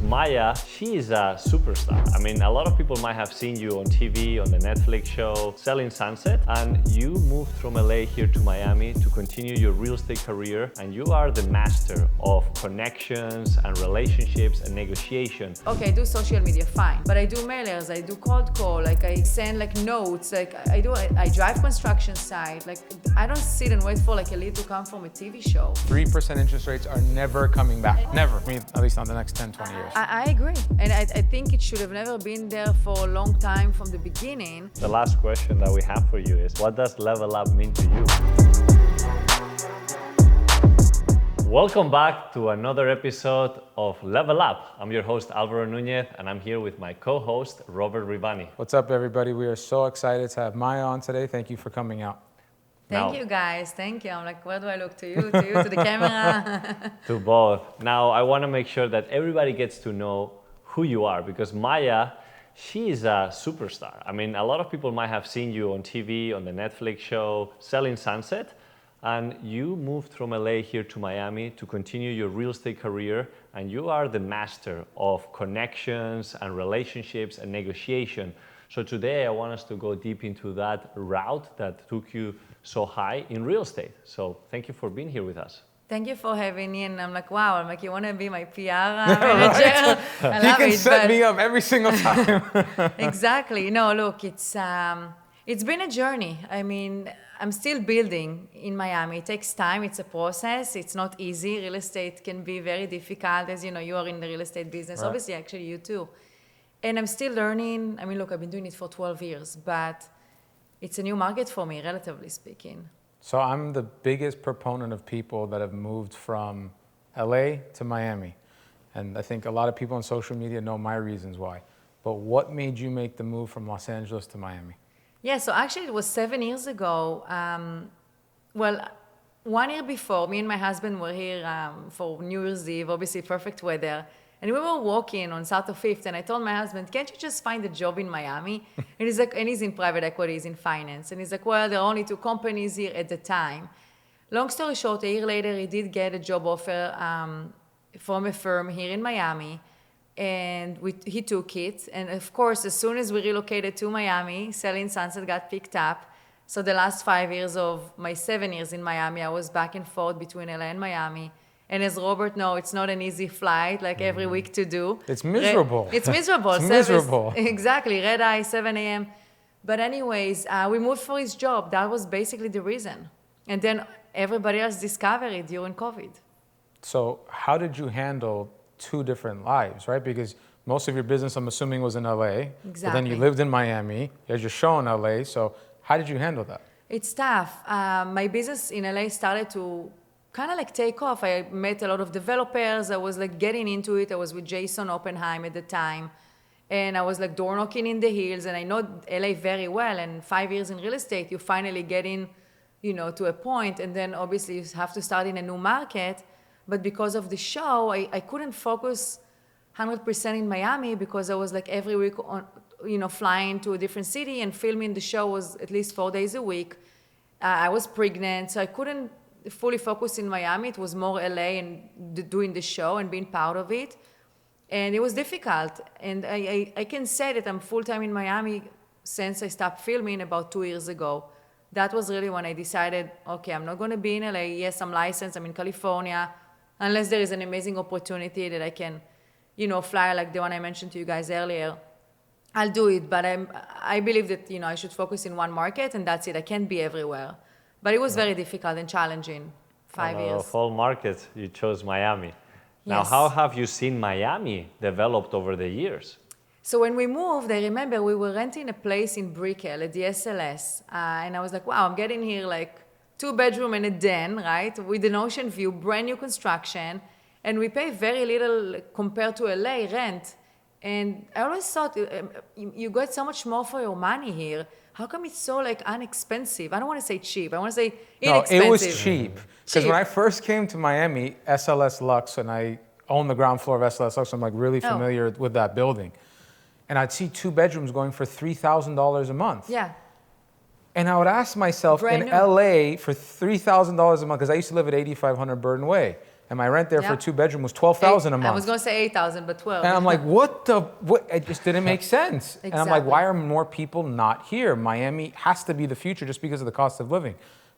Maya, she is a superstar. I mean, a lot of people might have seen you on TV, on the Netflix show, Selling Sunset, and you moved from LA here to Miami to continue your real estate career, and you are the master of connections and relationships and negotiation. Okay, I do social media, fine, but I do mailers, I do cold call, like I send like notes, like I drive construction site, like I don't sit and wait for like a lead to come from a TV show. 3% interest rates are never coming back. Never. I mean, at least not the next 10, 20 years. I agree. And I think it should have never been there for a long time from the beginning. The last question that we have for you is, what does level up mean to you? Welcome back to another episode of Level Up. I'm your host, Alvaro Nunez, and I'm here with my co-host, Robert RivanI. What's up, everybody? We are so excited to have Maya on today. Thank you for coming out. Thank you, guys. Thank you. I'm like, where do I look? To you, to the camera? To both. Now, I want to make sure that everybody gets to know who you are, because Maya, she is a superstar. I mean, a lot of people might have seen you on TV, on the Netflix show, Selling Sunset, and you moved from LA here to Miami to continue your real estate career, and you are the master of connections and relationships and negotiation. So today I want us to go deep into that route that took you so high in real estate. So thank you for being here with us. Thank you for having me. And I'm like, wow, I'm like, you want to be my PR manager? I love he can it, set me up every single time. Exactly. No, look, it's been a journey. I mean, I'm still building in Miami. It takes time. It's a process. It's not easy. Real estate can be very difficult. As you know, you are in the real estate business. Right. Obviously, actually, you too. And I'm still learning. I mean, look, I've been doing it for 12 years, but it's a new market for me, relatively speaking. So I'm the biggest proponent of people that have moved from LA to Miami. And I think a lot of people on social media know my reasons why. But what made you make the move from Los Angeles to Miami? Yeah, so actually it was 7 years ago. Well, 1 year before, me and my husband were here for New Year's Eve, obviously perfect weather. And we were walking on South of 5th, and I told my husband, can't you just find a job in Miami? And he's like, and he's in private equity, he's in finance. And he's like, well, there are only 2 companies here at the time. Long story short, a year later, he did get a job offer from a firm here in Miami. And he took it. And of course, as soon as we relocated to Miami, Selling Sunset got picked up. So the last 5 years of my 7 years in Miami, I was back and forth between LA and Miami. And as Robert knows, it's not an easy flight like every week to do. It's miserable. It's miserable. It's miserable. Exactly. Red eye, 7 a.m. But anyways, we moved for his job. That was basically the reason. And then everybody else discovered it during COVID. So how did you handle 2 different lives, right? Because most of your business, I'm assuming, was in LA. Exactly. But then you lived in Miami. You had your show in LA. So how did you handle that? It's tough. My business in LA started to kind of like take off. I met a lot of developers. I was like getting into it. I was with Jason Oppenheim at the time. And I was like door knocking in the hills. And I know LA very well. And 5 years in real estate, you finally get in, to a point. And then obviously you have to start in a new market. But because of the show, I couldn't focus 100% in Miami because I was like every week on, flying to a different city and filming the show was at least 4 days a week. I was pregnant, so I couldn't fully focus in Miami. It was more LA and doing the show and being part of it. And it was difficult. And I can say that I'm full-time in Miami since I stopped filming about 2 years ago. That was really when I decided, okay, I'm not going to be in LA. Yes, I'm licensed. I'm in California. Unless there is an amazing opportunity that I can, fly like the one I mentioned to you guys earlier, I'll do it. But I believe that, I should focus in one market and that's it. I can't be everywhere. But it was very difficult and challenging, 5 years. Of all markets, you chose Miami. Now, Yes. how have you seen Miami developed over the years? So when we moved, I remember we were renting a place in Brickell at the SLS. And I was like, wow, I'm getting here like 2-bedroom and a den, right? With an ocean view, brand new construction. And we pay very little compared to LA rent. And I always thought, you get so much more for your money here. How come it's so like inexpensive? I don't want to say cheap. I want to say inexpensive. No, it was cheap. Because when I first came to Miami, SLS Lux, and I own the ground floor of SLS Lux, I'm like really familiar with that building. And I'd see 2 bedrooms going for $3,000 a month. Yeah. And I would ask myself, Brand in new. LA, for $3,000 a month, because I used to live at 8500 Burton Way, and my rent there for Yeah. a 2-bedroom was $12,000 a month. I was going to say 8,000, but 12. And I'm like, what? It just didn't make sense. And I'm like, Exactly. why are more people not here? Miami has to be the future just because of the cost of living.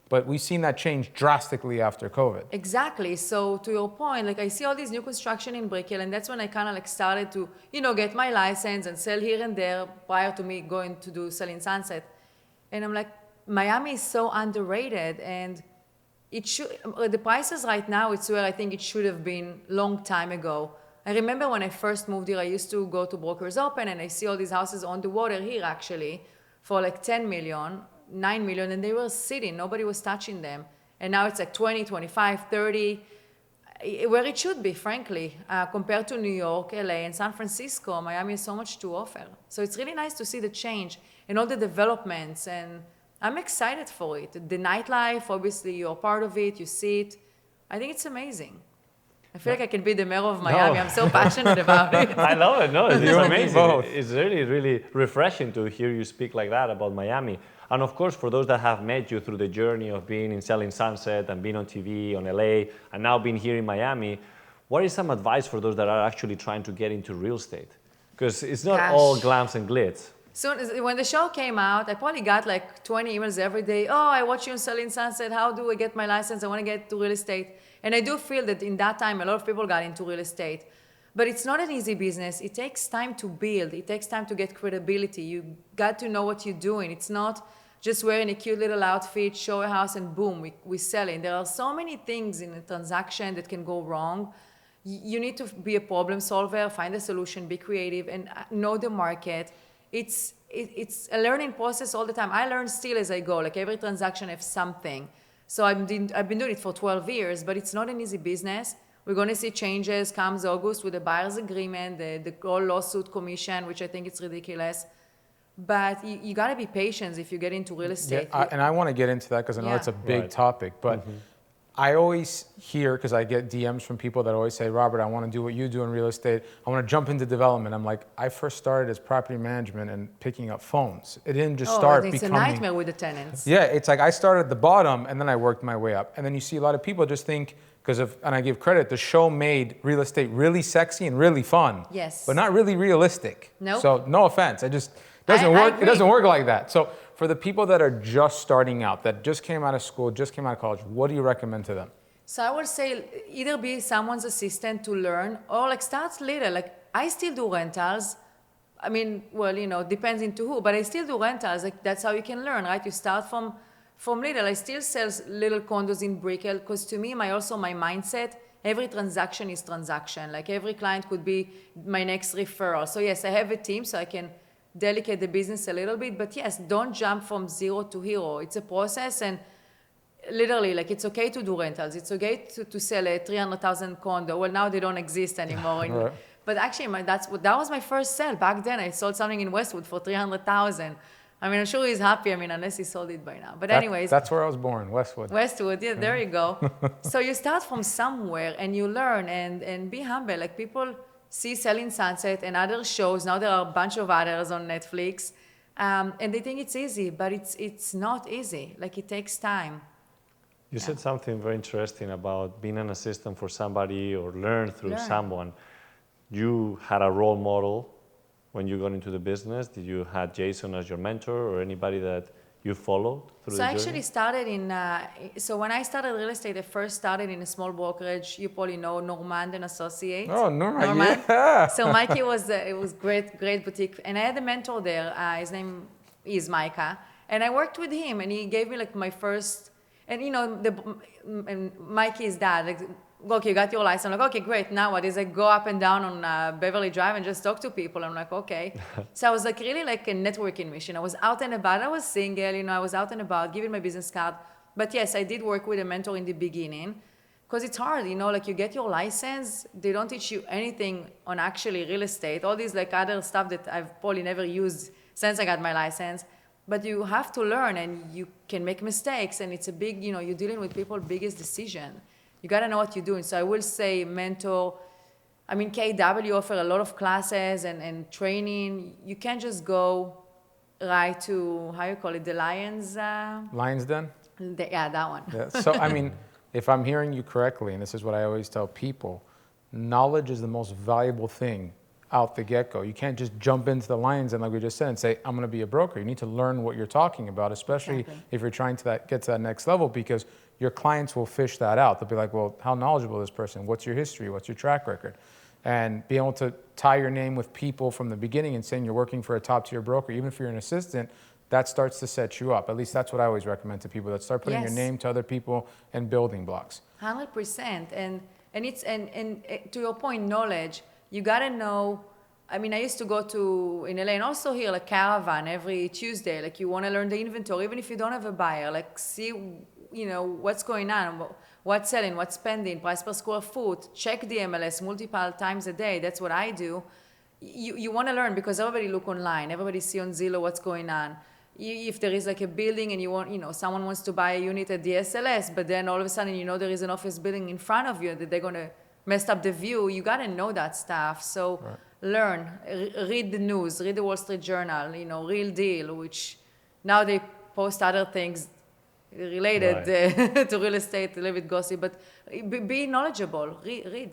But we've seen that change drastically after COVID. Exactly. So to your point, like I see all these new construction in Brickell, and that's when I kind of like started to, get my license and sell here and there prior to me going to do Selling Sunset. And I'm like, Miami is so underrated, and it should, the prices right now, it's where I think it should have been long time ago. I remember when I first moved here, I used to go to Brokers Open and I see all these houses on the water here actually for like 10 million. 9 million, and they were sitting, nobody was touching them. And now it's like 20, 25, 30, where it should be, frankly, compared to New York, LA, and San Francisco. Miami has so much to offer. So it's really nice to see the change and all the developments, and I'm excited for it. The nightlife, obviously, you're part of it, you see it. I think it's amazing. I feel like I can be the mayor of Miami. I'm so passionate about it. I love it. No, it's You and me amazing. both. It's really, really refreshing to hear you speak like that about Miami. And of course, for those that have met you through the journey of being in Selling Sunset and being on TV, on LA, and now being here in Miami, what is some advice for those that are actually trying to get into real estate? Because it's not all glams and glitz. So when the show came out, I probably got like 20 emails every day. Oh, I watch you on Selling Sunset. How do I get my license? I want to get to real estate. And I do feel that in that time, a lot of people got into real estate. But it's not an easy business. It takes time to build. It takes time to get credibility. You got to know what you're doing. It's not just wearing a cute little outfit, show a house, and boom, we sell it. There are so many things in a transaction that can go wrong. You need to be a problem solver, find a solution, be creative, and know the market. It's a learning process all the time. I learn still as I go. Like every transaction has something. So I've been doing it for 12 years, but it's not an easy business. We're going to see changes comes August with the buyer's agreement, the whole lawsuit commission, which I think it's ridiculous. But you got to be patient if you get into real estate. Yeah, and I want to get into that because I know it's a big topic. But I always hear, because I get DMs from people that always say, Robert, I want to do what you do in real estate. I want to jump into development. I'm like, I first started as property management and picking up phones. It didn't just start it's becoming... a nightmare with the tenants. Yeah, it's like I started at the bottom and then I worked my way up. And then you see a lot of people just think, and I give credit, the show made real estate really sexy and really fun. Yes. But not really realistic. Nope. So no offense, it doesn't work like that. So for the people that are just starting out, that just came out of school, just came out of college, what do you recommend to them? So I would say either be someone's assistant to learn or like start little. Like I still do rentals. I mean, well, depends into who, but I still do rentals. Like that's how you can learn, right? You start from little. I still sell little condos in Brickell because to me, my mindset, every transaction is transaction. Like every client could be my next referral. So yes, I have a team so I can delegate the business a little bit, but yes, don't jump from zero to hero. It's a process, and literally, like it's okay to do rentals. It's okay to sell a 300,000 condo. Well, now they don't exist anymore. Right. But actually, that was my first sale. Back then, I sold something in Westwood for 300,000. I mean, I'm sure he's happy. I mean, unless he sold it by now. But anyways. That's where I was born, Westwood. Westwood, yeah, there you go. So you start from somewhere and you learn and be humble. Like people see Selling Sunset and other shows. Now there are a bunch of others on Netflix. And they think it's easy, but it's not easy. Like it takes time. You said something very interesting about being an assistant for somebody or learn through someone. You had a role model when you got into the business. Did you have Jason as your mentor or anybody that you followed through the journey? So I actually started so when I started real estate, I first started in a small brokerage. You probably know Normand and Associates. Oh, Normand. Yeah. So Mikey it was great boutique. And I had a mentor there. His name is Micah. And I worked with him and he gave me like my first, and and Mikey's dad, like, okay, you got your license. I'm like, okay, great. Now what is I go up and down on Beverly Drive and just talk to people. I'm like, okay. So I was like really like a networking mission. I was out and about. I was single, I was out and about, giving my business card. But yes, I did work with a mentor in the beginning because it's hard, like you get your license. They don't teach you anything on actually real estate. All these like other stuff that I've probably never used since I got my license. But you have to learn and you can make mistakes. And it's a big, you're dealing with people's biggest decision. You got to know what you're doing. So I will say mentor. I mean, KW offer a lot of classes and training. You can't just go right to, how you call it, the Lions? Lions Den? Yeah, that one. Yeah. So, I mean, if I'm hearing you correctly, and this is what I always tell people, knowledge is the most valuable thing out the get-go. You can't just jump into the lines and, like we just said, and say, I'm going to be a broker. You need to learn what you're talking about, especially if you're trying to get to that next level, because your clients will fish that out. They'll be like, well, how knowledgeable is this person? What's your history? What's your track record? And being able to tie your name with people from the beginning and saying you're working for a top-tier broker, even if you're an assistant, that starts to set you up. At least that's what I always recommend to people, that start putting your name to other people and building blocks. 100%. And it's to your point, knowledge. You gotta know. I mean, I used to go to in LA and also here like Caravan every Tuesday. Like you want to learn the inventory, even if you don't have a buyer. Like see, what's going on, what's selling, what's spending, price per square foot. Check the MLS multiple times a day. That's what I do. You want to learn because everybody look online. Everybody see on Zillow what's going on. If there is like a building and you want, someone wants to buy a unit at the SLS, but then all of a sudden, there is an office building in front of you that they're going to mess up the view. You got to know that stuff. So learn, read the news, read the Wall Street Journal, Real Deal, which now they post other things related to real estate, a little bit gossip, but be knowledgeable, read.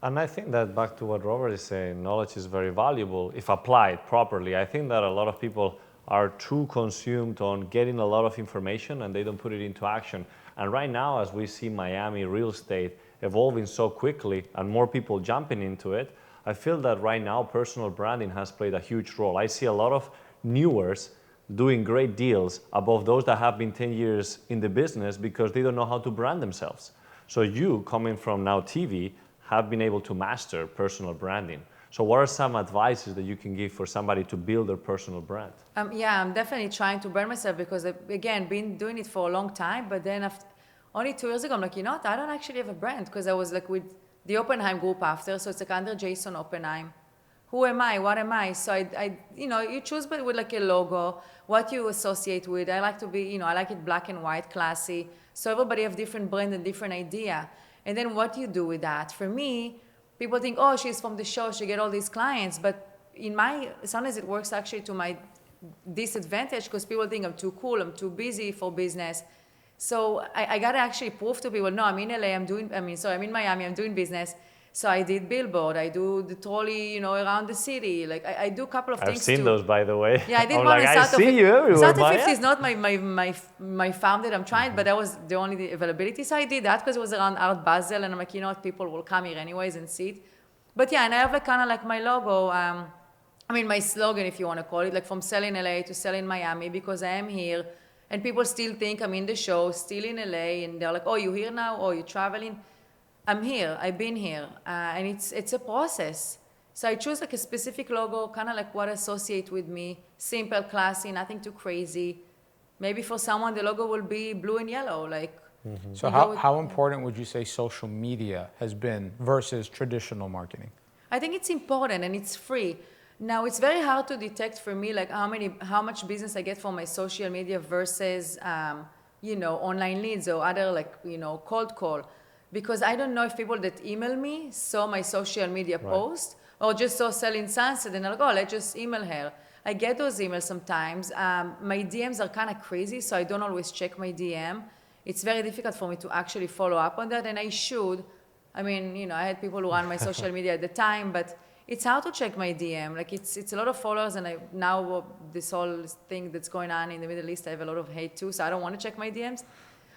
And I think that back to what Robert is saying, knowledge is very valuable if applied properly. I think that a lot of people are too consumed on getting a lot of information and they don't put it into action. And right now, as we see Miami real estate evolving so quickly and more people jumping into it, I feel that right now personal branding has played a huge role. I see a lot of newers doing great deals above those that have been 10 years in the business because they don't know how to brand themselves. So you, coming from now TV, have been able to master personal branding. So what are some advices that you can give for somebody to build their personal brand? I'm definitely trying to brand myself because, again, been doing it for a long time. But then only 2 years ago, I'm like, I don't actually have a brand because I was like with the Oppenheim group after. So it's like under Jason Oppenheim. Who am I? What am I? So you choose with like a logo, what you associate with. I like to be, I like it black and white, classy. So everybody have different brand and different idea. And then what you do with that. For me, people think, oh, she's from the show, she get all these clients. But sometimes it works actually to my disadvantage because people think I'm too cool, I'm too busy for business. So I got to actually prove to people, no, I'm in LA, I'm in Miami, I'm doing business. So I did billboard, I do the trolley, around the city. Like I do a couple of things. I've seen those, by the way. Yeah, I did I'm one like, in I South see you everywhere, South of 50 is not my farm that I'm trying, but that was the only availability. So I did that because it was around Art Basel, and I'm like, what, people will come here anyways and see it. But yeah, and I have like kind of like my logo, my slogan, if you want to call it, like from selling LA to selling Miami, because I am here, and people still think I'm in the show, still in LA, and they're like, oh, you here now? Oh, you're traveling? I'm here, I've been here, and it's a process. So I choose like a specific logo, kind of like what associate with me, simple, classy, nothing too crazy. Maybe for someone the logo will be blue and yellow, like. Mm-hmm. So how important would you say social media has been versus traditional marketing? I think it's important and it's free. Now it's very hard to detect for me like how much business I get from my social media versus online leads or other like cold call. Because I don't know if people that email me saw my social media post or just saw Selling Sunset and they're like, oh, let's just email her. I get those emails sometimes. My DMs are kind of crazy, so I don't always check my DM. It's very difficult for me to actually follow up on that, and I should. I had people who run my social media at the time, but it's hard to check my DM. Like it's a lot of followers, and now this whole thing that's going on in the Middle East, I have a lot of hate too, so I don't want to check my DMs.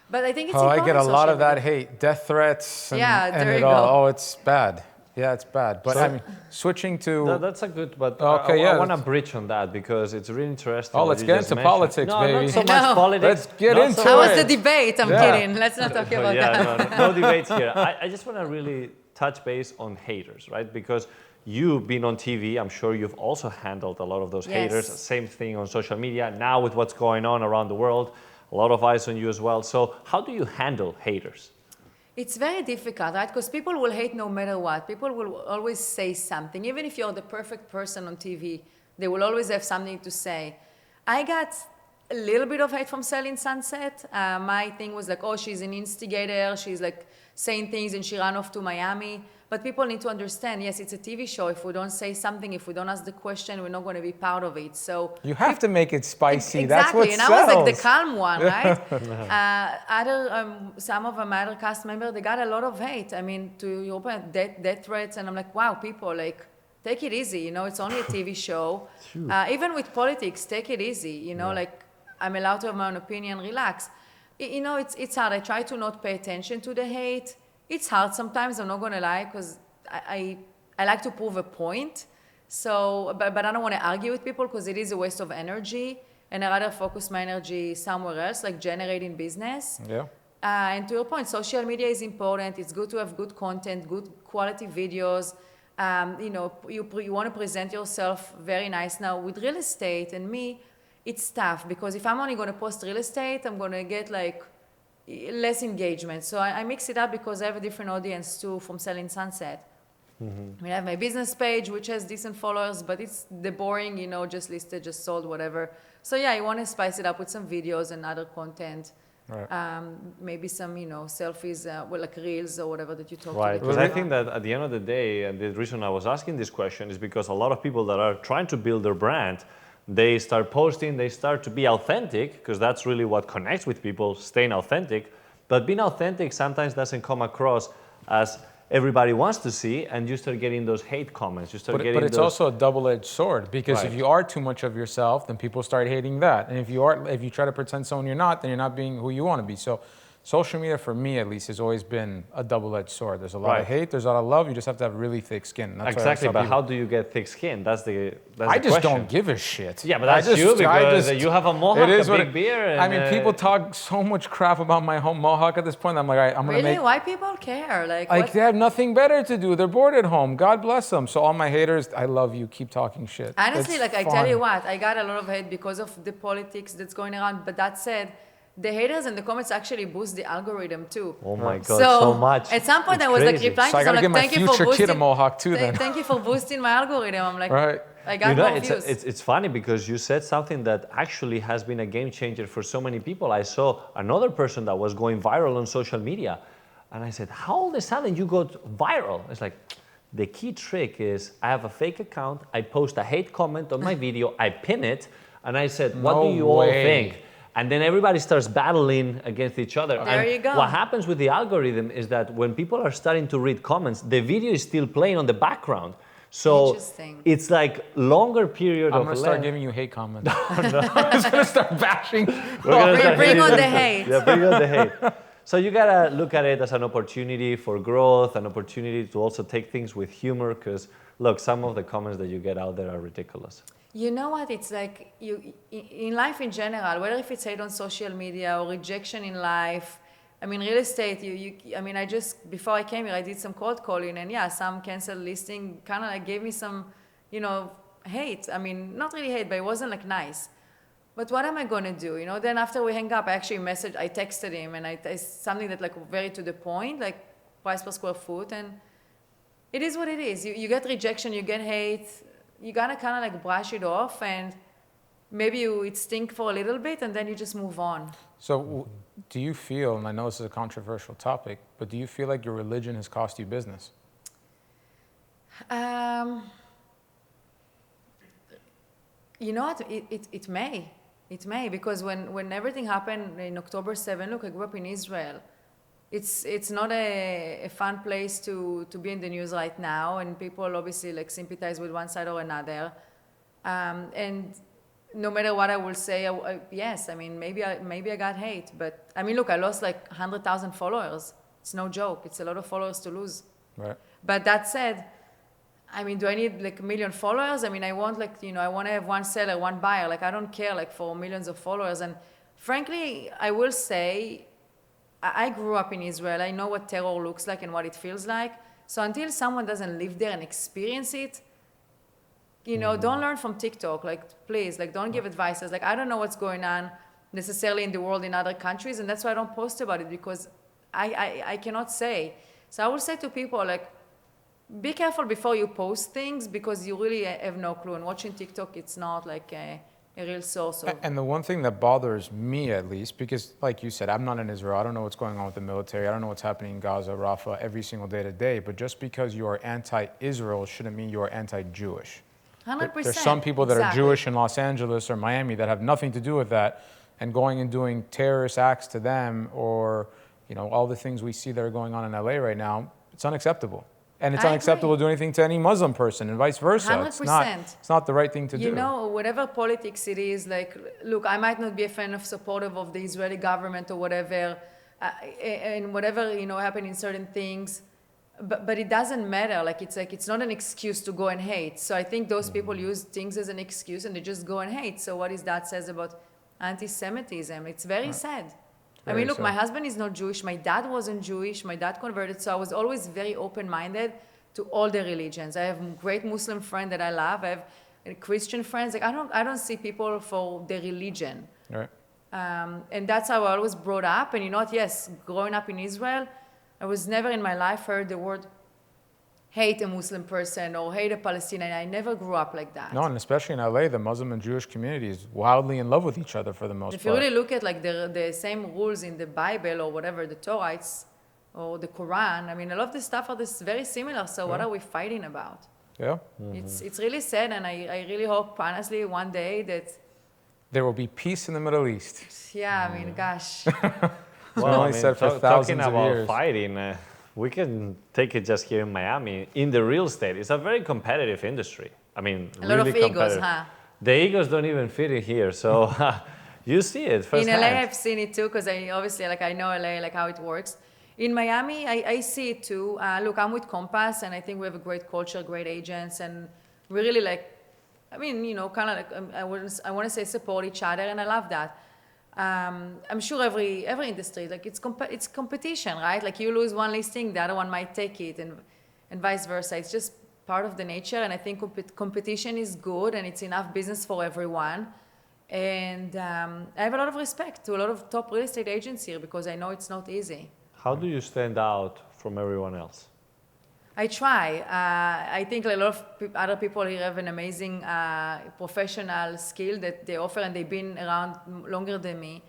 But I think it's important. I get a lot of that hate, death threats, and it all. Oh, it's bad. Yeah, it's bad. But switching to... That's a good, but okay, I want to bridge on that because it's really interesting. Oh, let's get into politics, no, baby. Not so much politics. Let's get into it. That was the debate. I'm kidding. Let's not talk about that. No debates here. I just want to really touch base on haters, right? Because you've been on TV. I'm sure you've also handled a lot of those haters. Same thing on social media. Now with what's going on around the world, a lot of eyes on you as well. So how do you handle haters? It's very difficult, right? Because people will hate no matter what. People will always say something. Even if you're the perfect person on TV, they will always have something to say. I got a little bit of hate from Selling Sunset. My thing was like, oh, she's an instigator. She's like saying things, and she ran off to Miami. But people need to understand, yes, it's a TV show. If we don't say something, if we don't ask the question, we're not going to be part of it. So You have to make it spicy. exactly, That's what and sells. I was like the calm one, right? Some of my other cast members, they got a lot of hate. I mean, to your point, death threats, and I'm like, wow, people, like, take it easy. You know, it's only a TV show. Even with politics, take it easy. You know, like, I'm allowed to have my own opinion. Relax. You know, it's hard. I try to not pay attention to the hate. It's hard sometimes, I'm not going to lie, because I like to prove a point. So, but I don't want to argue with people because it is a waste of energy. And I rather focus my energy somewhere else, like generating business. Yeah. And to your point, social media is important. It's good to have good content, good quality videos. You know, you want to present yourself very nice. Now, with real estate and me, it's tough because if I'm only going to post real estate, I'm going to get like less engagement. So I mix it up because I have a different audience too from Selling Sunset. I mean, I have my business page, which has decent followers, but it's the boring, you know, just listed, just sold, whatever. So yeah, I want to spice it up with some videos and other content. Right. Maybe some, you know, selfies, well, like reels or whatever that you talk Right, to. because I think that at the end of the day, and the reason I was asking this question is because a lot of people that are trying to build their brand, they start posting, they start to be authentic, because that's really what connects with people, staying authentic. But being authentic sometimes doesn't come across as everybody wants to see, and you start getting those hate comments. You start getting But it's also a double-edged sword, because if you are too much of yourself, then people start hating that. And if you try to pretend someone you're not, then you're not being who you want to be. So social media, for me at least, has always been a double-edged sword. There's a lot of hate, there's a lot of love. You just have to have really thick skin. That's exactly, but how do you get thick skin? That's the I just question. don't give a shit. Yeah, but that's you because you have a mohawk, a big beard. I mean, people talk so much crap about my home mohawk at this point. I'm like, all right, I'm going to make... Really? Why people care? Like they have nothing better to do. They're bored at home. God bless them. So all my haters, I love you. Keep talking shit. Honestly, It's like fun. I tell you what, I got a lot of hate because of the politics that's going around. But that said, the haters and the comments actually boost the algorithm too. Oh my God, so much. At some point, It's I was like crazy. replying So I to gotta someone, give like, my thank you for future kid a boosting. mohawk too then. Thank you for boosting my algorithm. I'm like, Right. I got You know, more views. it's funny because you said something that actually has been a game changer for so many people. I saw another person that was going viral on social media, and I said, how all of a sudden you got viral? It's like, the key trick is I have a fake account, I post a hate comment on my video, I pin it, and I said, what do you all think? And then everybody starts battling against each other. There you go. What happens with the algorithm is that when people are starting to read comments, the video is still playing on the background. So it's like longer period I'm of going to start giving you hate comments. No. I'm just going to start bashing. Bring on the hate. Yeah, bring on the hate. So you gotta look at it as an opportunity for growth, an opportunity to also take things with humor, because look, some of the comments that you get out there are ridiculous. You know what? It's like you in life in general, whether if it's hate on social media or rejection in life. I mean, real estate. I mean, I just before I came here, I did some cold calling, and yeah, some canceled listing kind of like gave me some, you know, hate. I mean, not really hate, but it wasn't like nice. But what am I gonna do? You know, then after we hang up, I actually I texted him, and I something that like very to the point, like price per square foot, and it is what it is. You get rejection, you get hate. You gotta kind of like brush it off, and maybe it stink for a little bit, and then you just move on. So do you feel, and I know this is a controversial topic, but do you feel like your religion has cost you business? You know what? It may. It may, because when everything happened in October 7, look, I grew up in Israel. It's not a fun place to be in the news right now, and people obviously like sympathize with one side or another. And no matter what I will say, yes, I mean, maybe I got hate, but I mean, look, I lost like 100,000 followers. It's no joke. It's a lot of followers to lose. Right. But that said, I mean, do I need like 1 million followers? I mean, I want like, you know, I want to have one seller, one buyer. Like, I don't care like for millions of followers. And frankly, I will say, I grew up in Israel. I know what terror looks like and what it feels like. So until someone doesn't live there and experience it, you know, don't learn from TikTok. Like, please, like, don't give advices. Like, I don't know what's going on necessarily in the world in other countries, and that's why I don't post about it, because I cannot say. So I will say to people, like, be careful before you post things, because you really have no clue. And watching TikTok, it's not like a real source of. And the one thing that bothers me, at least, because like you said, I'm not in Israel. I don't know what's going on with the military. I don't know what's happening in Gaza, Rafah, every single day to day. But just because you are anti-Israel shouldn't mean you are anti-Jewish. 100%. There's some people that are exactly. Jewish in Los Angeles or Miami that have nothing to do with that, and going and doing terrorist acts to them, or all the things we see that are going on in LA right now, it's unacceptable. And it's I unacceptable agree. to do anything to any Muslim person, and vice versa. 100%. It's not the right thing to do. Whatever politics it is, like, look, I might not be a fan of supportive of the Israeli government or whatever, and whatever, happen in certain things, but it doesn't matter. Like, it's not an excuse to go and hate. So I think those people use things as an excuse and they just go and hate. So what is that says about anti-Semitism? It's very sad. I mean, look, my husband is not Jewish. My dad wasn't Jewish. My dad converted. So I was always very open-minded to all the religions. I have great Muslim friends that I love. I have Christian friends. Like, I don't see people for their religion. Right. And that's how I was brought up. And yes, growing up in Israel, I was never in my life heard the word hate a Muslim person or hate a Palestinian. I never grew up like that. No, and especially in LA, the Muslim and Jewish community is wildly in love with each other for the most part. If you really look at like the same rules in the Bible or whatever, the Torah, or the Quran, I mean, a lot of the stuff are very similar. So what are we fighting about? Yeah. It's really sad, and I really hope, honestly, one day that. There will be peace in the Middle East. Yeah, I mean, gosh. Well, I mean, said for talking thousands of about years. fighting, we can take it just here in Miami. In the real estate, it's a very competitive industry. I mean, A really lot of egos, competitive. huh? The egos don't even fit in here, so you see it firsthand. In LA, I've seen it too, because I know LA, like how it works. In Miami, I see it too. Look, I'm with Compass, and I think we have a great culture, great agents, and we really kind of like, I want to say support each other, and I love that. I'm sure every industry, like it's competition, right? Like you lose one listing, the other one might take it, and vice versa. It's just part of the nature, and I think competition is good, and it's enough business for everyone. And I have a lot of respect to a lot of top real estate agents here, because I know it's not easy. How do you stand out from everyone else? I try. I think a lot of other people here have an amazing professional skill that they offer, and they've been around longer than me.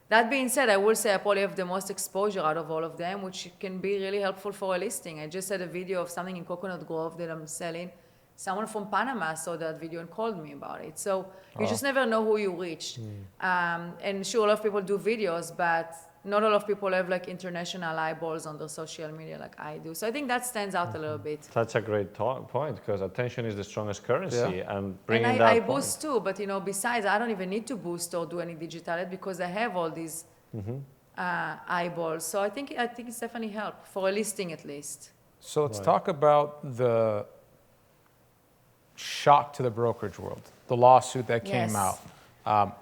That being said, I will say I probably have the most exposure out of all of them, which can be really helpful for a listing. I just had a video of something in Coconut Grove that I'm selling. Someone from Panama saw that video and called me about it. So you just never know who you reach. And sure, a lot of people do videos, but not a lot of people have like international eyeballs on their social media like I do. So I think that stands out a little bit. That's a great point, because attention is the strongest currency, Yeah. and bringing And that I point. boost too, but besides, I don't even need to boost or do any digital ad, because I have all these eyeballs. So I think it's definitely help for a listing at least. So let's talk about the shock to the brokerage world, the lawsuit that came Yes. out.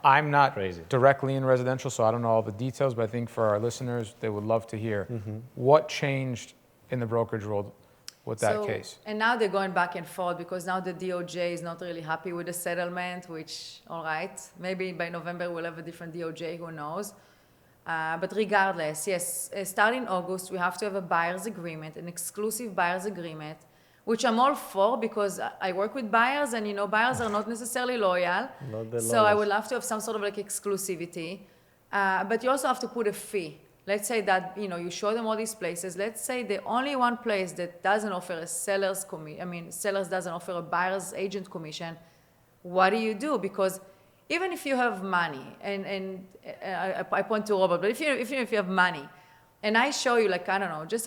I'm not Crazy. directly in residential, so I don't know all the details, but I think for our listeners, they would love to hear what changed in the brokerage world with that case. And now they're going back and forth, because now the DOJ is not really happy with the settlement, which, all right, maybe by November we'll have a different DOJ, who knows. But regardless, yes, starting August, we have to have a buyer's agreement, an exclusive buyer's agreement, which I'm all for, because I work with buyers, and buyers are not necessarily loyal. Not the So I lowest. would love to have some sort of like exclusivity. But you also have to put a fee. Let's say that, you show them all these places. Let's say the only one place that doesn't offer a sellers doesn't offer a buyer's agent commission. What do? Because even if you have money, and I point to Robert, but if you have money, and I show you, like, I don't know, just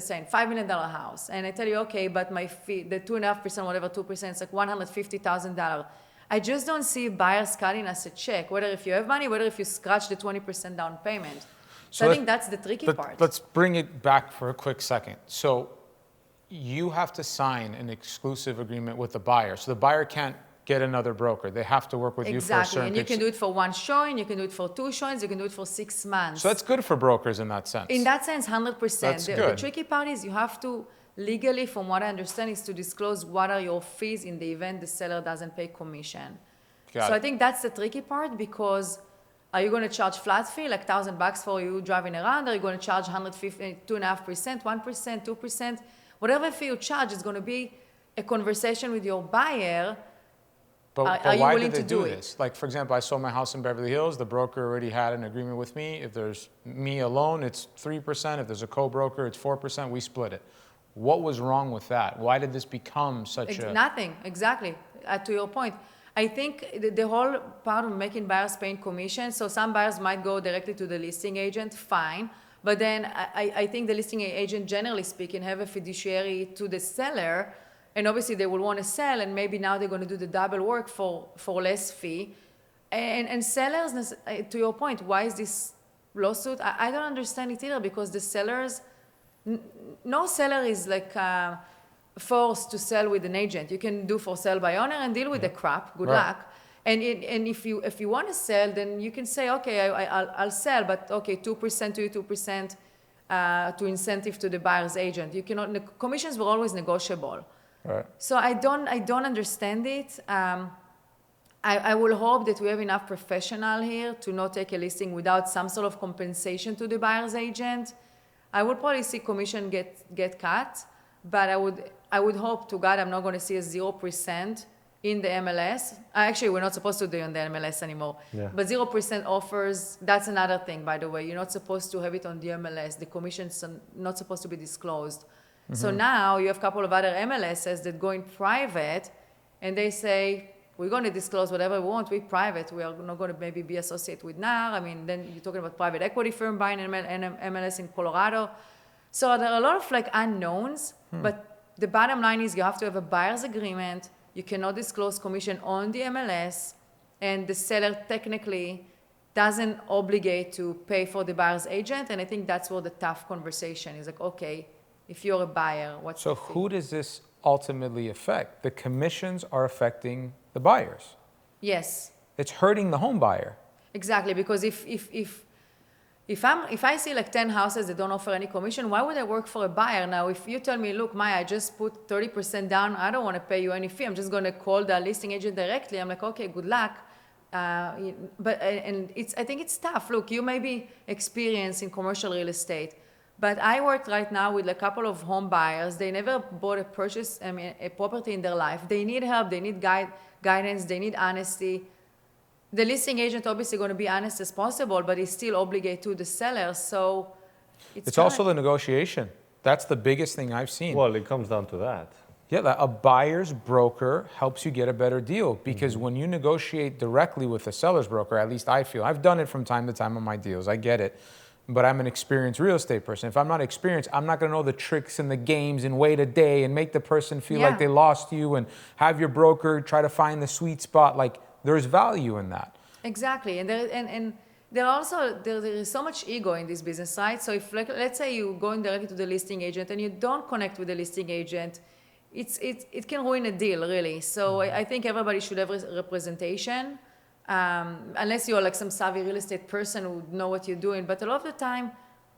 saying $5 million house, and I tell you, okay, but my fee, the 2.5%, whatever 2%, it's like $150,000. I just don't see buyers cutting us a check, whether if you have money, whether if you scratch the 20% down payment. So I think that's the tricky part. Let's bring it back for a quick second. So you have to sign an exclusive agreement with the buyer. So the buyer can't get another broker. They have to work with you for a Exactly, certain and you can do it for one showing, you can do it for 2 showings, you can do it for 6 months. So that's good for brokers in that sense. In that sense, 100%. That's The good. tricky part is you have to, legally, from what I understand, is to disclose what are your fees in the event the seller doesn't pay commission. Got So it. I think that's the tricky part, because are you going to charge flat fee, like $1,000 for you driving around? Are you going to charge 150, 2.5%, 1%, 2%? Whatever fee you charge is going to be a conversation with your buyer But Are you why willing did they to do do it? this? Like, for example, I sold my house in Beverly Hills. The broker already had an agreement with me. If there's me alone, it's 3%. If there's a co-broker, it's 4%. We split it. What was wrong with that? Why did this become such a... Nothing, exactly. To your point, I think the whole part of making buyers paying commission, so some buyers might go directly to the listing agent, fine. But then I think the listing agent, generally speaking, have a fiduciary to the seller, and obviously they will want to sell, and maybe now they're going to do the double work for less fee. And sellers, to your point, why is this lawsuit? I don't understand it either, because the sellers, no seller is like forced to sell with an agent. You can do for sale by owner and deal with the crap. Good luck. And if you want to sell, then you can say, okay, I'll sell, but okay, 2% to you, 2% to incentive to the buyer's agent. You cannot. The commissions were always negotiable. Right. So I don't understand it. I will hope that we have enough professional here to not take a listing without some sort of compensation to the buyer's agent. I would probably see commission get cut, but I would hope to God I'm not going to see a 0% in the MLS. Actually, we're not supposed to do it on the MLS anymore. Yeah. But 0% offers, that's another thing, by the way. You're not supposed to have it on the MLS. The commissions are not supposed to be disclosed. So now you have a couple of other MLSs that go in private, and they say, we're going to disclose whatever we want. We're private. We are not going to maybe be associated with NAR. I mean, then you're talking about private equity firm buying an MLS in Colorado. So there are a lot of like unknowns, but the bottom line is you have to have a buyer's agreement. You cannot disclose commission on the MLS, and the seller technically doesn't obligate to pay for the buyer's agent. And I think that's where the tough conversation is like, okay, if you're a buyer, what's So the fee? who does this ultimately affect? The commissions are affecting the buyers. Yes, It's hurting the home buyer. exactly. Because if I see like 10 houses that don't offer any commission, why would I work for a buyer? Now, if you tell me, look, Maya, I just put 30% down, I don't want to pay you any fee. I'm just going to call the listing agent directly. I'm like, okay, good luck. But I think it's tough. Look, you may be experienced in commercial real estate, but I work right now with a couple of home buyers. They never bought a property in their life. They need help. They need guidance. They need honesty. The listing agent obviously going to be honest as possible, but he's still obligated to the seller. So It's also the negotiation. That's the biggest thing I've seen. Well, it comes down to that. Yeah, a buyer's broker helps you get a better deal, because when you negotiate directly with a seller's broker, at least I feel, I've done it from time to time on my deals, I get it, but I'm an experienced real estate person. If I'm not experienced, I'm not going to know the tricks and the games and wait a day and make the person feel like they lost you and have your broker try to find the sweet spot. Like, there's value in that. Exactly, and there is so much ego in this business, right? So if let's say you go in directly to the listing agent and you don't connect with the listing agent, it can ruin a deal, really. So I think everybody should have representation, unless you're like some savvy real estate person who know what you're doing. But a lot of the time,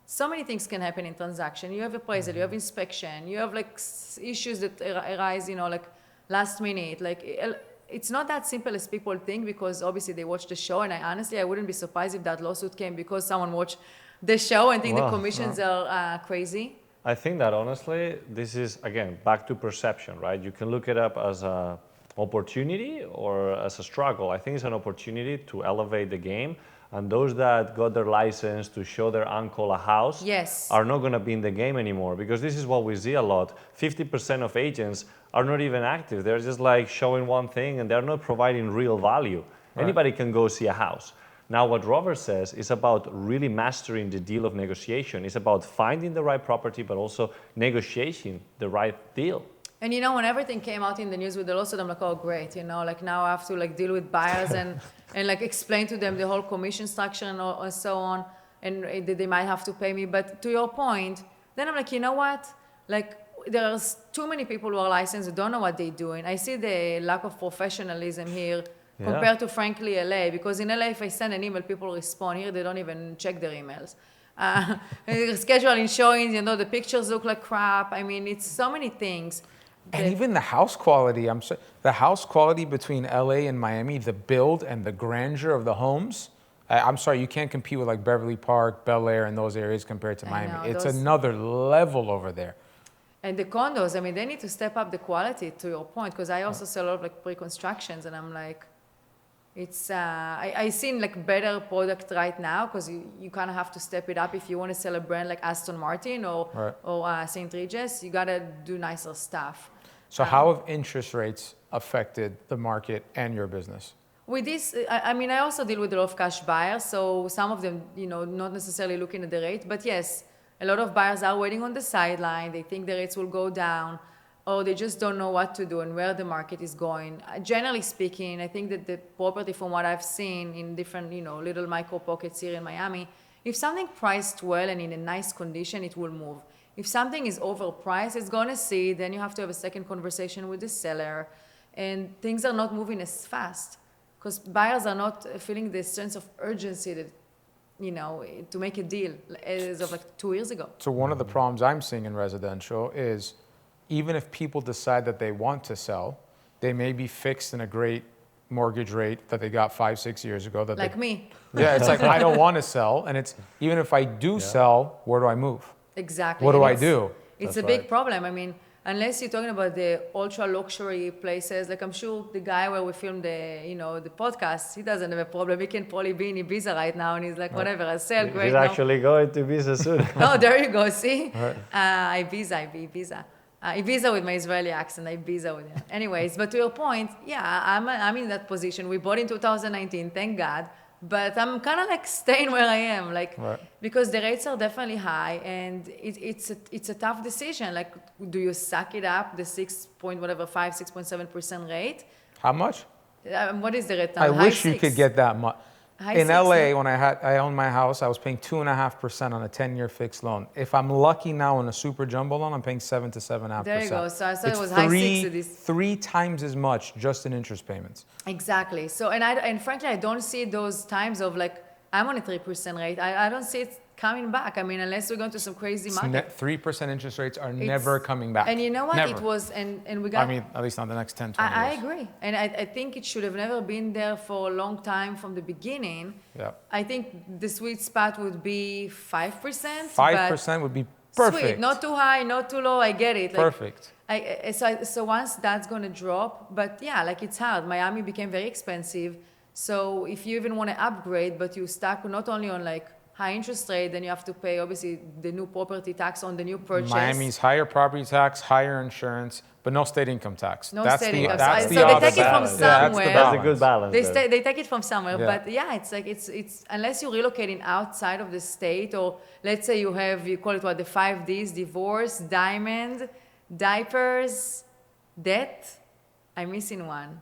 so many things can happen in transaction. You have appraisal, you have inspection, you have like issues that arise, like last minute. Like it's not that simple as people think, because obviously they watch the show. And I wouldn't be surprised if that lawsuit came because someone watched the show and think the commissions are crazy. I think that honestly, this is, again, back to perception, right? You can look it up as an opportunity or as a struggle. I think it's an opportunity to elevate the game. And those that got their license to show their uncle a house are not going to be in the game anymore, because this is what we see a lot. 50% of agents are not even active. They're just like showing one thing and they're not providing real value. Right. Anybody can go see a house. Now, what Robert says is about really mastering the deal of negotiation. It's about finding the right property, but also negotiating the right deal. And when everything came out in the news with the lawsuit, I'm like, oh, great. Like now I have to like deal with buyers and like explain to them the whole commission structure and so on. And they might have to pay me. But to your point, then I'm like, you know what? Like there are too many people who are licensed who don't know what they're doing. I see the lack of professionalism here. Compared to, frankly, LA, because in LA, if I send an email, people respond. Here, they don't even check their emails. Scheduling showings, the pictures look like crap. I mean, it's so many things. And even the house quality, the house quality between LA and Miami, the build and the grandeur of the homes, I'm sorry, you can't compete with like Beverly Park, Bel Air, and those areas compared to Miami. It's another level over there. And the condos, I mean, they need to step up the quality, to your point, because I also sell a lot of like pre-constructions, and I'm like, it's, I seen like better product right now, because you kind of have to step it up if you want to sell a brand like Aston Martin or St. Regis, you got to do nicer stuff. So how have interest rates affected the market and your business? With this, I mean, I also deal with a lot of cash buyers, so some of them, you know, not necessarily looking at the rate, but yes, a lot of buyers are waiting on the sideline. They think the rates will go down, or they just don't know what to do and where the market is going. Generally speaking, I think that the property, from what I've seen in different, you know, little micro pockets here in Miami, if something priced well and in a nice condition, it will move. If something is overpriced, it's going to see, then you have to have a second conversation with the seller, and things are not moving as fast because buyers are not feeling this sense of urgency that, you know, to make a deal as of like 2 years ago. So one of the problems I'm seeing in residential is even if people decide that they want to sell, they may be fixed in a great mortgage rate that they got 5-6 years ago. That Like me. Yeah, it's like, I don't want to sell. And it's, even if I do sell, where do I move? Exactly. What do And I do? It's That's a big right. problem. I mean, unless you're talking about the ultra luxury places, like I'm sure the guy where we filmed the, you know, the podcast, he doesn't have a problem. He can probably be in Ibiza right now, and he's like, whatever, I'll sell, great. He's no. actually going to Ibiza soon. Oh, there you go. See, Ibiza. Ibiza with my Israeli accent. Ibiza with it. Anyways, but to your point, yeah, I'm in that position. We bought in 2019, thank God. But I'm kind of like staying where I am, like because the rates are definitely high, and it's a tough decision. Like, do you suck it up, the 6.7% rate? How much? What is the rate now? I High wish you six. could get that much. High In six, LA, yeah. when I owned my house, I was paying 2.5% on a 10-year fixed loan. If I'm lucky now on a super jumbo loan, I'm paying 7 to 7.5%. There you go. So I thought It's it was high six. three times as much just in interest payments. Exactly. So, and frankly, I don't see those times of like, I'm on a 3% rate. I don't see it coming back. I mean, unless we're going to some crazy market. 3% interest rates are never coming back. And you know what? Never. It was, and we got. I mean, at least not the next 10, 20 I years. agree. And I think it should have never been there for a long time from the beginning. Yeah. I think the sweet spot would be 5%. 5% would be perfect. Sweet, not too high, not too low. I get it. Like, Perfect. So once that's going to drop, but yeah, like it's hard. Miami became very expensive. So if you even want to upgrade, but you stuck not only on like high interest rate, then you have to pay obviously the new property tax on the new purchase. Miami's higher property tax, higher insurance, but no state income tax. No That's state the, income that's tax. the So they opposite. take it from Yeah, that's the somewhere. That's a good balance. They take it from somewhere, Yeah. but yeah, it's like it's unless you're relocating outside of the state, or let's say you call it what, the 5 Ds: divorce, diamond, diapers, debt. I'm missing one.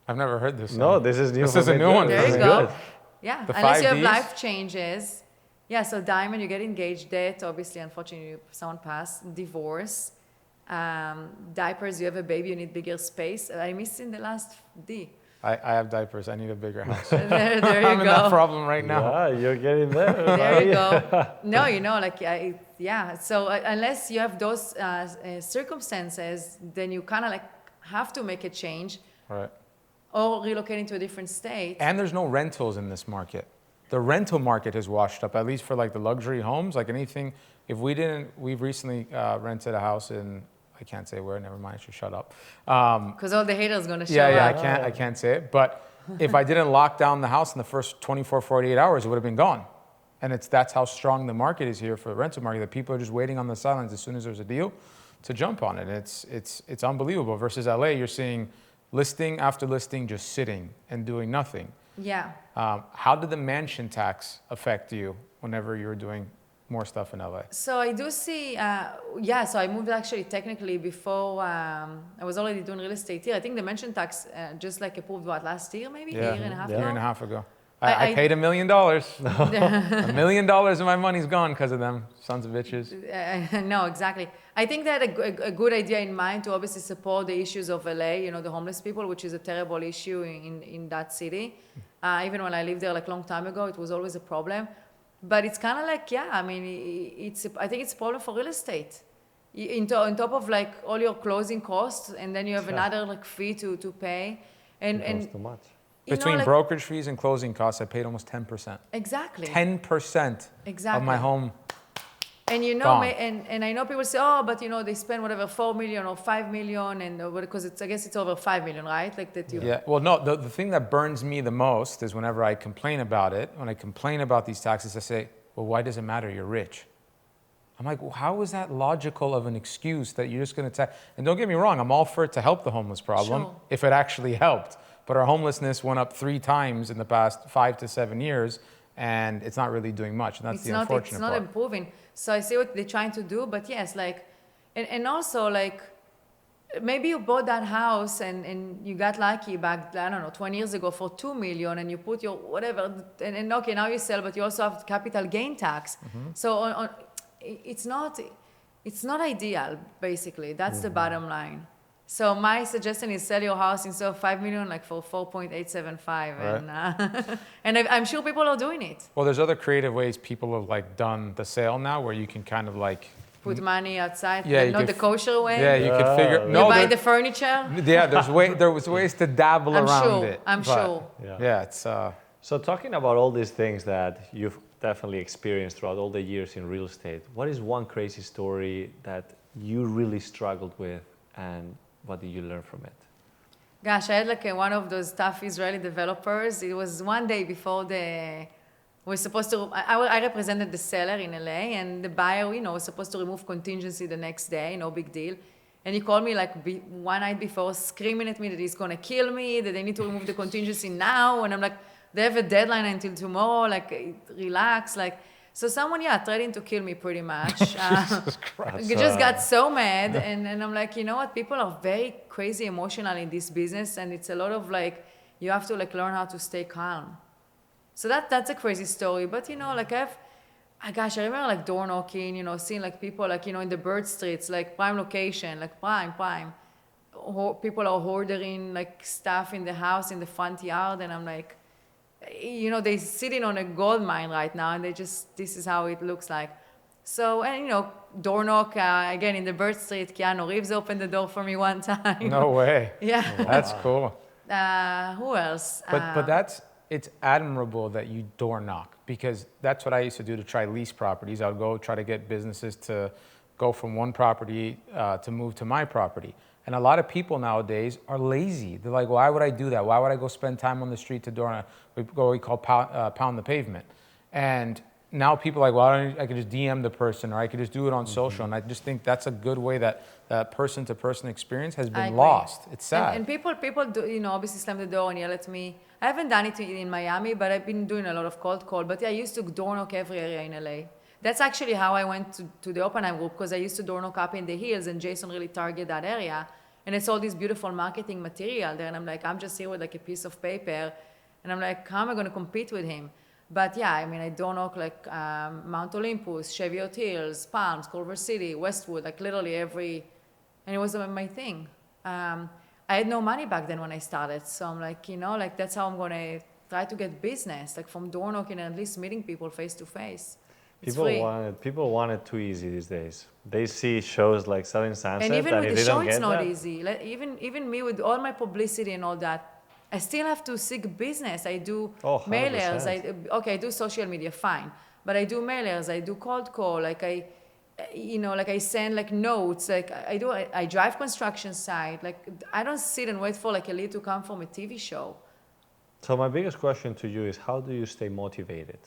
I've never heard this. No, this is new. This is a new one. There This you is go. good. Yeah, The unless 5 you have Ds? life changes. Yeah, so diamond, you get engaged, debt, obviously, unfortunately, someone passed, divorce, diapers, you have a baby, you need bigger space. I missed in the last D. I have diapers. I need a bigger house. There you I'm in that go. problem right now. Yeah, you're getting there. There you go. No, you know, like, yeah. So unless you have those circumstances, then you kind of like have to make a change Right. or relocating to a different state. And there's no rentals in this market. The rental market has washed up, at least for like the luxury homes, like anything. If we didn't, we've recently rented a house in, I can't say where, never mind, I should shut up. Because all the haters going to show Yeah, up. I can't say it. But if I didn't lock down the house in the first 24, 48 hours, it would have been gone. And that's how strong the market is here for the rental market, that people are just waiting on the sidelines as soon as there's a deal to jump on it. It's unbelievable. Versus LA, you're seeing listing after listing just sitting and doing nothing. Yeah. How did the mansion tax affect you whenever you were doing more stuff in LA? So I do see, so I moved actually technically before, I was already doing real estate here. I think the mansion tax just like approved, what, last year maybe? Yeah. A year and a half A year and a ago? half ago. I paid $1 million. $1 million of my money's gone because of them sons of bitches. No, exactly. I think they had a good idea in mind to obviously support the issues of LA, you know, the homeless people, which is a terrible issue in that city. Even when I lived there like a long time ago, it was always a problem. But it's kind of like, yeah, I mean, I think it's a problem for real estate. On top of like all your closing costs, and then you have another like fee to pay. It costs too much. Between brokerage fees and closing costs, I paid almost 10%. Exactly. 10% Exactly. of my home. And you know, Gone. and I know people say, oh, but you know, they spend whatever 4 million or 5 million, and because I guess it's over 5 million, right? Like that. Yeah. Well, no. The thing that burns me the most is whenever I complain about it. When I complain about these taxes, I say, well, why does it matter? You're rich. I'm like, well, how is that logical of an excuse that you're just going to tax? And don't get me wrong, I'm all for it to help the homeless problem Sure. if it actually helped. But our homelessness went up 3 times in the past 5 to 7 years, and it's not really doing much. And that's the unfortunate It's not part. improving. So I see what they're trying to do, but yes, like, and also like, maybe you bought that house and you got lucky back, I don't know, 20 years ago for 2 million, and you put your whatever, and okay, now you sell, but you also have capital gain tax. So it's not ideal, basically. That's the bottom line. So my suggestion is sell your house instead of 5 million, like for 4.875, Right. and I'm sure people are doing it. Well, there's other creative ways people have like done the sale now, where you can kind of like Put money outside, Yeah, you not could the kosher way. yeah, you could figure. You No, buy there- the furniture. yeah, there was ways to dabble I'm around sure, it. I'm but sure. Yeah, it's So talking about all these things that you've definitely experienced throughout all the years in real estate, what is one crazy story that you really struggled with, and what did you learn from it? Gosh, I had like one of those tough Israeli developers. It was one day before we're supposed to, I represented the seller in LA, and the buyer, you know, was supposed to remove contingency the next day, no big deal. And he called me like one night before, screaming at me that he's gonna kill me, that they need to remove the contingency now. And I'm like, they have a deadline until tomorrow, like, relax, like. So someone, threatened to kill me pretty much. I just got so mad, and I'm like, you know what? People are very crazy emotional in this business, and it's a lot of like, you have to like learn how to stay calm. So that's a crazy story, but you know, like I remember like door knocking, you know, seeing like people like, you know, in the bird streets, like prime location, like prime. People are hoarding like stuff in the house, in the front yard, and I'm like, you know, they're sitting on a gold mine right now, and this is how it looks like. So, and you know, door knock, again, in the bird street, Keanu Reeves opened the door for me one time. no way. Yeah. That's cool. Who else? But it's admirable that you door knock, because that's what I used to do to try lease properties. I would go try to get businesses to go from one property to move to my property. And a lot of people nowadays are lazy. They're like, why would I do that? Why would I go spend time on the street to door knock? We call pound the pavement. And now people are like, well, I could just DM the person, or I could just do it on social. And I just think that's a good way that person-to-person experience has I been agree. lost. It's sad. And people do, you know, obviously slam the door and yell at me. I haven't done it in Miami, but I've been doing a lot of cold call. But yeah, I used to door knock every area in LA. That's actually how I went to the Oppenheim group, because I used to door knock up in the hills, and Jason really targeted that area. And it's all this beautiful marketing material there. And I'm like, I'm just here with like a piece of paper. And I'm like, how am I going to compete with him? But yeah, I mean, I door knock like Mount Olympus, Cheviot Hills, Palms, Culver City, Westwood, like literally every, and it was my thing. I had no money back then when I started. So I'm like, you know, like that's how I'm going to try to get business, like from door knocking and at least meeting people face to face. People want it too easy these days. They see shows like Selling Sunset, And even with the show, it's not that, easy. Like, even me with all my publicity and all that, I still have to seek business. I do mailers. 100%. I do social media, fine. But I do mailers. I do cold call. Like I send like notes. Like I drive construction site. Like I don't sit and wait for like a lead to come from a TV show. So my biggest question to you is, how do you stay motivated?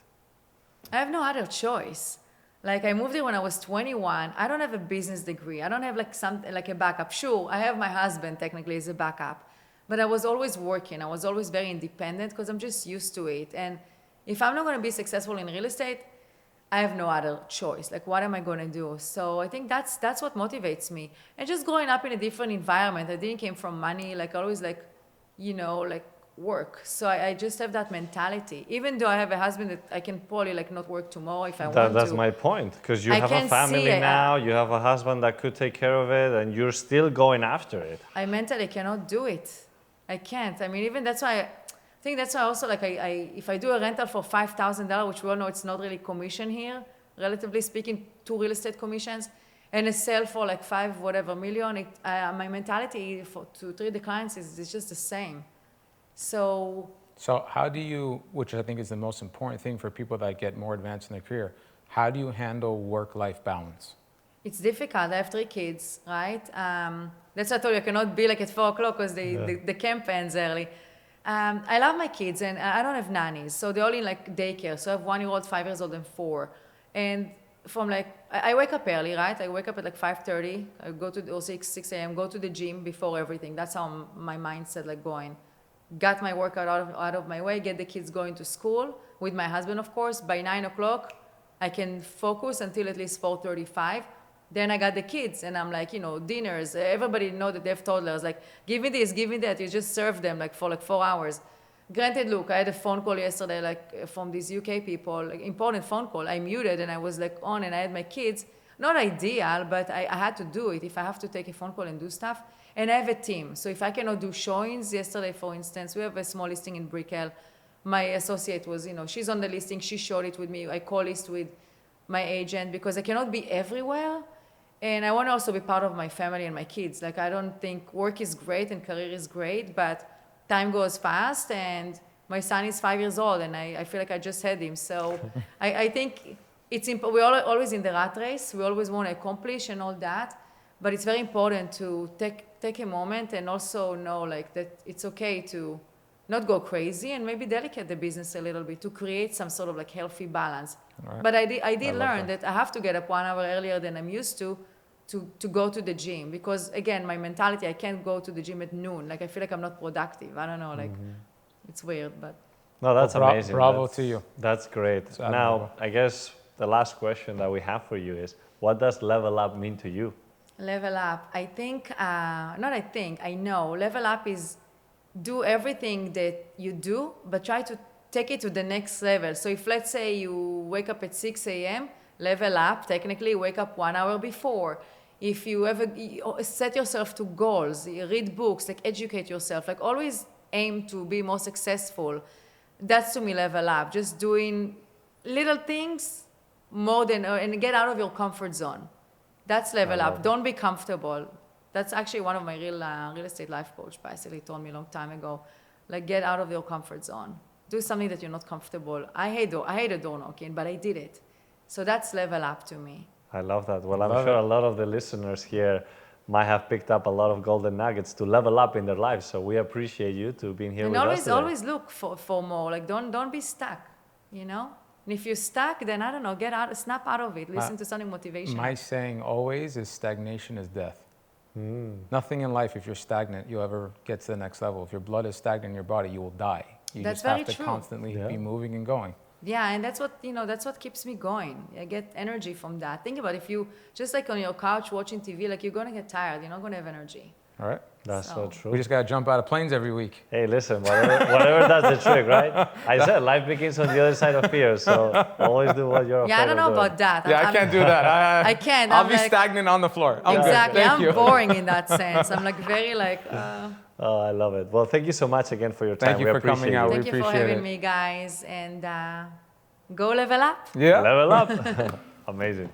I have no other choice. Like I moved here when I was 21. I don't have a business degree. I don't have like something like a backup. Sure, I have my husband technically as a backup, but I was always working. I was always very independent because I'm just used to it. And if I'm not going to be successful in real estate, I have no other choice. Like what am I going to do? So I think that's what motivates me. And just growing up in a different environment. I didn't came from money. Like always like, you know, like work. So I just have that mentality. Even though I have a husband that I can probably like not work tomorrow if I want to. That's my point, because you I have a can family see, now, you have a husband that could take care of it, and you're still going after it. I mentally cannot do it. I can't. I mean, even that's why I think that's why also like if I do a rental for $5,000, which we all know it's not really commission here, relatively speaking, 2 real estate commissions, and a sale for like $5 million, my mentality to treat the clients is just the same. So how do you, which I think is the most important thing for people that get more advanced in their career, How do you handle work-life balance? It's difficult. I have 3 kids, right? That's why I told you I cannot be like at 4 o'clock because the camp ends early. I love my kids, and I don't have nannies, so they're all in like daycare. So I have 1-year-old, 5-year-old, and 4. And from like, I wake up early, right? I wake up at like 5:30. I go to or 6 a.m. Go to the gym before everything. That's how my mindset like going. Got my workout out of my way. Get the kids going to school with my husband, of course. By 9 o'clock, I can focus until at least 4:35. Then I got the kids, and I'm like, dinners. Everybody know that they have toddlers. Like, give me this, give me that. You just serve them like for like 4 hours. Granted, look, I had a phone call yesterday, like from these UK people, like important phone call. I muted and I was like on, and I had my kids. Not ideal, but I had to do it if I have to take a phone call and do stuff. And I have a team. So if I cannot do showings, yesterday, for instance, we have a small listing in Brickell. My associate was, she's on the listing. She showed it with me. I co-list with my agent because I cannot be everywhere. And I want to also be part of my family and my kids. Like, I don't think work is great and career is great, but time goes fast, and my son is 5 years old, and I feel like I just had him. So I think we're always in the rat race. We always want to accomplish and all that, but it's very important to take a moment and also know like that it's okay to not go crazy and maybe delicate the business a little bit to create some sort of like healthy balance. Right. But I did learn that I have to get up 1 hour earlier than I'm used to go to the gym, because again, my mentality, I can't go to the gym at noon. Like, I feel like I'm not productive. I don't know, like it's weird, but. No, that's amazing. Bravo to you. That's great. Now, I guess the last question that we have for you is, what does level up mean to you? Level up, I know. Level up is do everything that you do, but try to take it to the next level. So if, let's say, you wake up at 6 a.m., level up, technically wake up 1 hour before. If you ever set yourself to goals, read books, like educate yourself, like always aim to be more successful. That's to me level up. Just doing little things more than, and get out of your comfort zone. That's level up. Don't be comfortable. That's actually one of my real estate life coach basically told me a long time ago. Like, get out of your comfort zone. Do something that you're not comfortable. I hate door knocking, but I did it. So that's level up to me. I love that. Well, I'm sure a lot of the listeners here might have picked up a lot of golden nuggets to level up in their lives. So we appreciate you to being here with us today. Always look for more. Like, don't be stuck, And if you're stuck, then I don't know, snap out of it. Listen to something motivational. My saying always is stagnation is death. Nothing in life, if you're stagnant, you'll ever get to the next level. If your blood is stagnant in your body, you will die. You That's just have very to true. constantly be moving and going. Yeah, and that's what keeps me going. I get energy from that. Think about it, if you just like on your couch watching TV, like, you're gonna get tired. You're not gonna have energy. All right. That's so true. We just gotta jump out of planes every week. Hey, listen, whatever does the trick, right? I said life begins on the other side of fear, so always do what you're afraid Yeah, I don't know of doing. about that. Yeah, I can't do that. I can't. I'll be stagnant on the floor. Exactly. Thank you. I'm boring in that sense. I'm like very like. Oh, I love it. Well, thank you so much again for your time. Thank you for coming out. Thank you for having me, guys, and go level up. Yeah. Level up. Amazing.